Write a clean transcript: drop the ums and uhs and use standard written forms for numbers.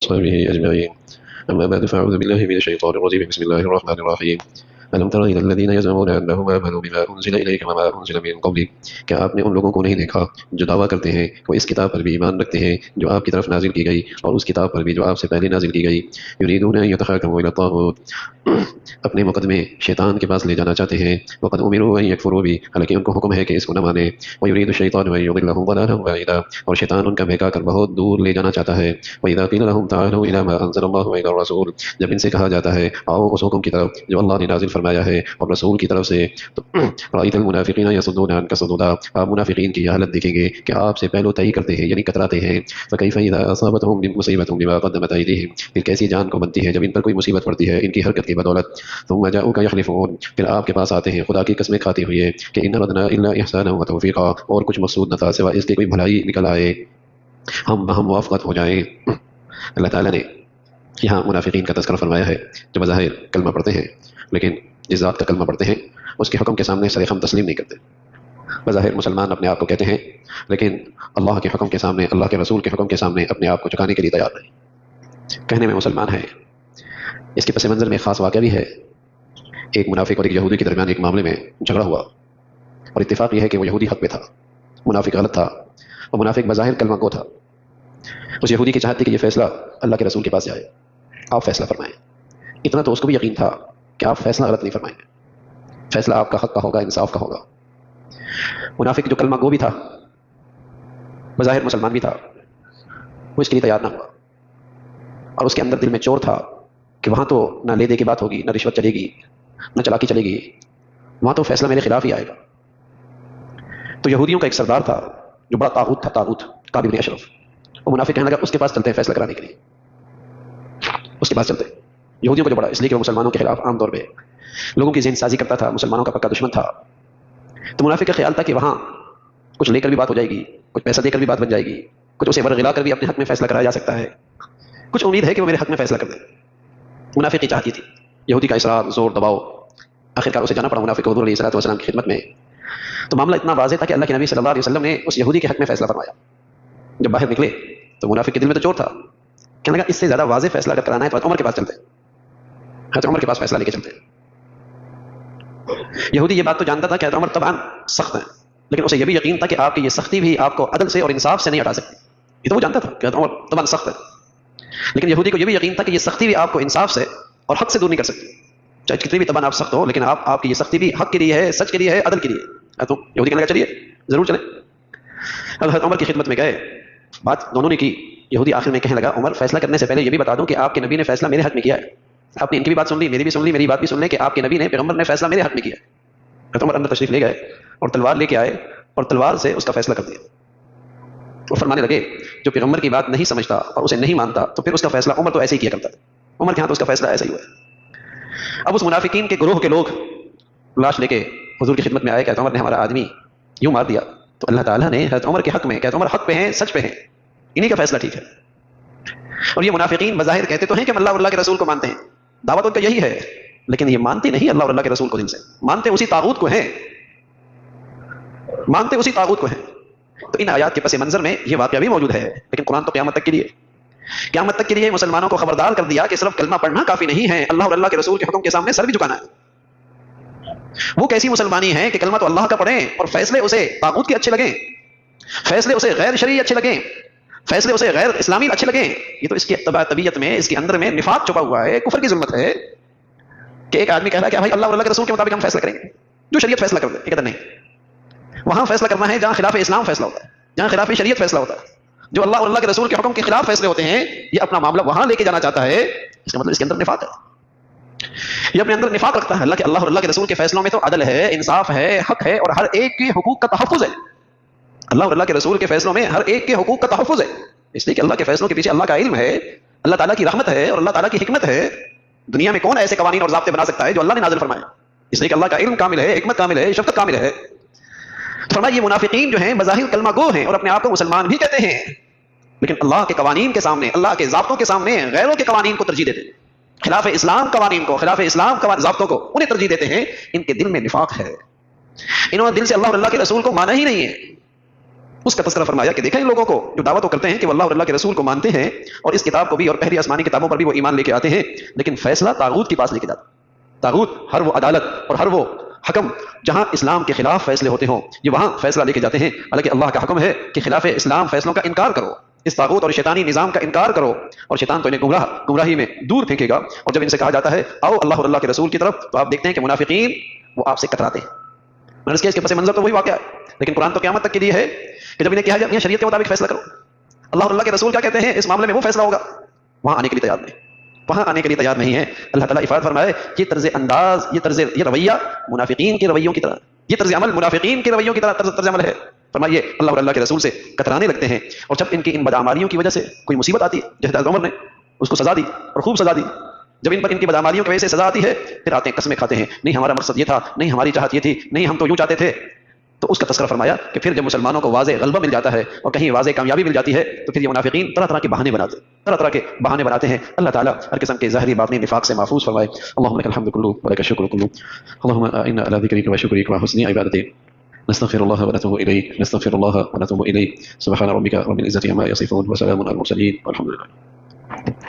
وأصحابه أجمعين. أما بعد فأعوذ بالله من الشيطان الرجيم. بسم الله الرحمن الرحيم. ألم تر إلى الذين يزعمون أنهم آمنوا بما أنزل إليك وما أنزل من قبلك. کیا آپ نے ان لوگوں کو نہیں دیکھا جو دعویٰ کرتے ہیں وہ اس کتاب پر بھی ایمان رکھتے ہیں جو آپ کی طرف نازل کی گئی اور اس کتاب پر بھی جو آپ سے پہلے نازل کی گئی. یریدون ان یتحاکموا الی الطاغوت، اپنے مقدمے شیطان کے پاس لے جانا چاہتے ہیں. وقد امروا ان یکفروا بھی، حالانکہ ان کو حکم ہے کہ اس کو نہ مانیں. ویرید الشیطان ان یضلهم ضلالا بعیدا، اور شیطان ان کا بہکا کر بہت دور لے جانا چاہتا ہے. واذا قیل لهم تعالوا الى ما انزل الله والى الرسول، جب ان سے کہا جاتا ہے آؤ اس حکم کی طرف جو اللہ نے نازل فرمایا ہے اور رسول کی طرف سے، تو رأیت المنافقین یصدون عنک صدودا، آپ منافقین کی حالت دیکھیں گے کہ آپ سے پہلو تہی کرتے ہیں یعنی کتراتے ہیں. فکیف اذا اصابتهم مصیبۃ بما قدمت ایدیہم، پھر کیسی جان کو بنتی ہے جب ان پر کوئی مصیبت پڑتی ہے ان کی حرکت کی بدولت. ثم جاؤک یحلفون، پھر آپ کے پاس آتے ہیں خدا کی قسمیں کھاتے ہوئے کہ ان اردنا الا احسانا وتوفیقا، اور کچھ مقصود نہ تھا سوا اس کے کوئی بھلائی نکل آئے، ہم موافقت ہو جائیں. اللہ تعالیٰ نے یہاں منافقین کا تذکرہ فرمایا ہے جو بظاہر کلمہ پڑھتے ہیں لیکن جس ذات کا کلمہ پڑھتے ہیں اس کے حکم کے سامنے سر خم تسلیم نہیں کرتے. بظاہر مسلمان اپنے آپ کو کہتے ہیں لیکن اللہ کے حکم کے سامنے، اللہ کے رسول کے حکم کے سامنے اپنے آپ کو جھکانے کے لیے تیار نہیں. کہنے میں مسلمان ہیں. اس کے پس منظر میں ایک خاص واقعہ بھی ہے. ایک منافق اور ایک یہودی کے درمیان ایک معاملے میں جھگڑا ہوا اور اتفاق یہ ہے کہ وہ یہودی حق پہ تھا، منافق غلط تھا. اور منافق بظاہر کلمہ گو تھا. اس یہودی کی چاہت تھی کہ یہ فیصلہ اللہ کے رسول کے پاس جائے، آپ فیصلہ فرمائیں. اتنا تو اس کو بھی یقین تھا کہ آپ فیصلہ غلط نہیں فرمائیں گے، فیصلہ آپ کا حق کا ہوگا، انصاف کا ہوگا. منافق جو کلمہ گو بھی تھا، بظاہر مسلمان بھی تھا، وہ اس کے لیے تیار نہ ہوا. اور اس کے اندر دل میں چور تھا کہ وہاں تو نہ لے دے کی بات ہوگی، نہ رشوت چلے گی، نہ چلاکی چلے گی، وہاں تو فیصلہ میرے خلاف ہی آئے گا. تو یہودیوں کا ایک سردار تھا جو بڑا طاغوت تھا، طاغوت کعب بن اشرف. وہ منافق کہنے لگا اس کے پاس چلتے ہیں فیصلہ کرانے کے لیے، اس کے پاس چلتے ہیں. یہودیوں کو جو بڑا، اس لیے کہ وہ مسلمانوں کے خلاف عام طور پہ لوگوں کی ذہن سازی کرتا تھا، مسلمانوں کا پکا دشمن تھا. تو منافق کا خیال تھا کہ وہاں کچھ لے کر بھی بات ہو جائے گی، کچھ پیسہ دے کر بھی بات بن جائے گی، کچھ اسے ورغلا کر بھی اپنے حق میں فیصلہ کرایا جا سکتا ہے، کچھ امید ہے کہ وہ میرے حق میں فیصلہ کر دے. منافق کی چاہتی تھی. یہودی کا اصرار، زور، دباؤ، آخرکار اسے جانا پڑا منافق کو حضور علیہ الصلوۃ والسلام کی خدمت میں. تو معاملہ اتنا واضح تھا کہ اللہ کے نبی صلی اللہ علیہ وسلم نے اس یہودی کے حق میں فیصلہ فرمایا. جب باہر نکلے تو منافق کے دل میں تو چور تھا، کہنے لگا اس سے زیادہ واضح فیصلہ اگر کرانا ہے تو عمر کے پاس چلتے ہیں، حضرت عمر کے پاس فیصلہ لے کے چلتے ہیں. یہودی یہ بات تو جانتا تھا کہ حضرت عمر طبعا سخت ہیں، لیکن اسے یہ بھی یقین تھا کہ آپ کی یہ سختی بھی آپ کو عدل سے اور انصاف سے نہیں ہٹا سکتی. یہ تو وہ جانتا تھا کہ حضرت عمر طبعا سخت ہے، لیکن یہودی کو یہ بھی یقین تھا کہ یہ سختی بھی آپ کو انصاف سے اور حق سے دور نہیں کر سکتی. چاہے کتنی بھی طبعا آپ سخت ہو لیکن آپ کی یہ سختی بھی حق کے لیے ہے، سچ کے لیے ہے، عدل کے لیے. تو یہودی کہنے لگا چلیے ضرور چلیں. حضرت عمر کی خدمت میں گئے، بات دونوں نے کی. یہودی آخر میں کہنے لگا عمر فیصلہ کرنے سے پہلے یہ بھی بتا دوں کہ آپ کے نبی نے فیصلہ میرے حق میں کیا ہے. آپ نے ان کی بھی بات سن لی، میری بھی سن لی، میری بات بھی سن لیں کہ آپ کے نبی نے، پیغمبر نے فیصلہ میرے حق میں کیا ہے. حضرت عمر اندر تشریف لے گئے اور تلوار لے کے آئے اور تلوار سے اس کا فیصلہ کر دیا. وہ فرمانے لگے جو پیغمبر کی بات نہیں سمجھتا اور اسے نہیں مانتا تو پھر اس کا فیصلہ عمر تو ایسے ہی کیا کرتا تھا. عمر کے ہاں تو اس کا فیصلہ ایسا ہی ہوا ہے. اب اس منافقین کے گروہ کے لوگ لاش لے کے حضور کی خدمت میں آئے کہ حضرت عمر نے ہمارا آدمی یوں مار دیا. تو اللہ تعالیٰ نے حضرت عمر کے حق میں کہ حضرت عمر حق پہ ہیں، سچ پہ ہیں، انہی کا فیصلہ ٹھیک ہے. اور یہ منافقین بظاہر کہتے تو ہیں کہ اللہ اور اللہ کے رسول کو مانتے ہیں، دعوت ان کا یہی ہے، لیکن یہ مانتے نہیں اللہ اور اللہ کے رسول کو دل سے، مانتے اسی طاغوت کو ہیں، مانتے اسی طاغوت کو ہیں. تو ان آیات کے پس منظر میں یہ واقعہ بھی موجود ہے، لیکن قرآن تو قیامت تک کے لیے، قیامت تک کے لیے مسلمانوں کو خبردار کر دیا کہ صرف کلمہ پڑھنا کافی نہیں ہے، اللہ اور اللہ کے رسول کے حکم کے سامنے سر بھی جھکانا ہے. وہ کیسی مسلمانی ہے کہ کلمہ تو اللہ کا پڑھیں اور فیصلے اسے طاغوت کے اچھے لگیں، فیصلے اسے غیر شرعی اچھے لگیں، فیصلے اسے غیر اسلامی اچھے لگیں. یہ تو اس کی طبیعت میں، اس کے اندر میں نفاق چھپا ہوا ہے، کفر کی ظلمت ہے کہ ایک آدمی کہہ رہا ہے کہ بھائی اللہ اور اللہ کے رسول کے مطابق ہم فیصلہ کریں گے، جو شریعت فیصلہ کر دے. یہ کہتا نہیں، وہاں فیصلہ کرنا ہے جہاں خلاف اسلام فیصلہ ہوتا ہے، جہاں خلاف شریعت فیصلہ ہوتا ہے، جو اللہ اور اللہ کے رسول کے حکم کے خلاف فیصلے ہوتے ہیں. یہ اپنا معاملہ وہاں لے کے جانا چاہتا ہے، اس کا مطلب اس کے اندر نفاق ہے، یہ اپنے اندر نفاق رکھتا ہے. اللہ اور اللہ کے رسول کے فیصلوں میں تو عدل ہے، انصاف ہے، حق ہے اور ہر ایک کے حقوق کا تحفظ ہے. اللہ اور اللہ کے رسول کے فیصلوں میں ہر ایک کے حقوق کا تحفظ ہے، اس لیے کہ اللہ کے فیصلوں کے پیچھے اللہ کا علم ہے، اللہ تعالیٰ کی رحمت ہے اور اللہ تعالیٰ کی حکمت ہے. دنیا میں کون ایسے قوانین اور ضابطے بنا سکتا ہے جو اللہ نے نازل فرمائے؟ اس لیے کہ اللہ کا علم کامل ہے، حکمت کامل ہے، شفقت کامل ہے. فرمایا یہ منافقین جو ہیں بظاہر کلمہ گو ہیں اور اپنے آپ کو مسلمان بھی کہتے ہیں، لیکن اللہ کے قوانین کے سامنے، اللہ کے ضابطوں کے سامنے غیروں کے قوانین کو ترجیح دیتے ہیں، خلاف اسلام قوانین کو، خلاف اسلام ضابطوں کو انہیں ترجیح دیتے ہیں. ان کے دل میں نفاق ہے، انہوں نے دل سے اللہ اور اللہ کے رسول کو مانا ہی نہیں ہے، اس کا تذکرہ فرمایا کہ دیکھیں ان لوگوں کو جو دعویٰ تو کرتے ہیں کہ وہ اللہ اور اللہ کے رسول کو مانتے ہیں اور اس کتاب کو بھی اور پہلی آسمانی کتابوں پر بھی وہ ایمان لے کے آتے ہیں، لیکن فیصلہ طاغوت کے پاس لے کے جاتے ہیں۔ طاغوت ہر وہ عدالت اور ہر وہ حکم جہاں اسلام کے خلاف فیصلے ہوتے ہوں یہ وہاں فیصلہ لے کے جاتے ہیں، حالانکہ اللہ کا حکم ہے کہ خلاف اسلام فیصلوں کا انکار کرو، اس طاغوت اور شیطانی نظام کا انکار کرو، اور شیطان تو انہیں گمراہی میں دور پھینکے گا۔ اور جب ان سے کہا جاتا ہے آؤ اللہ اور اللہ کے رسول کی طرف، تو آپ دیکھتے ہیں کہ منافقین وہ آپ سے کتراتے ہیں۔ اس کے پس منظر تو وہی واقعہ ہے، لیکن قرآن تو قیامت تک کے لیے ہے کہ جب انہیں کہا جائے شریعت کے مطابق فیصلہ کرو، اللہ اور اللہ کے رسول کیا کہتے ہیں اس معاملے میں وہ فیصلہ ہوگا، وہاں آنے کے لیے تیار نہیں، وہاں آنے کے لیے تیار نہیں ہے۔ اللہ تعالیٰ افاد فرمائے یہ طرز انداز، یہ رویہ منافقین کے رویوں کی طرح، یہ طرز عمل منافقین کے رویوں کی طرح طرز عمل ہے۔ فرمائیے اللہ اور اللہ کے رسول سے کترانے لگتے ہیں، اور جب ان کی ان بدعمالیوں کی وجہ سے کوئی مصیبت آتی ہے، جیسے حضرت عمر نے اس کو سزا دی اور خوب سزا دی، جب ان پر ان کی بدعمالیوں کی وجہ سے سزا آتی ہے پھر آتے ہیں قسمیں کھاتے ہیں، نہیں ہمارا مقصد یہ تھا، نہیں ہماری چاہت یہ تھی، نہیں ہم تو یوں چاہتے تھے۔ تو اس کا تذکرہ فرمایا کہ پھر جب مسلمانوں کو واضح غلبہ مل جاتا ہے اور کہیں واضح کامیابی مل جاتی ہے تو پھر یہ منافقین طرح طرح کے بہانے بناتے ہیں۔ اللہ تعالیٰ ہر قسم کے ظاہری باطنی نفاق سے محفوظ فرمائے۔ اللهم لك الحمد كله ولك الشكر كله، اللهم إنا على ذكرك وشكرك وحسن عبادتك نستغفر الله ونتوب إليه، نستغفر الله ونتوب إليه، سبحان ربك رب العزة عما يصفون وسلام على المرسلين والحمد لله.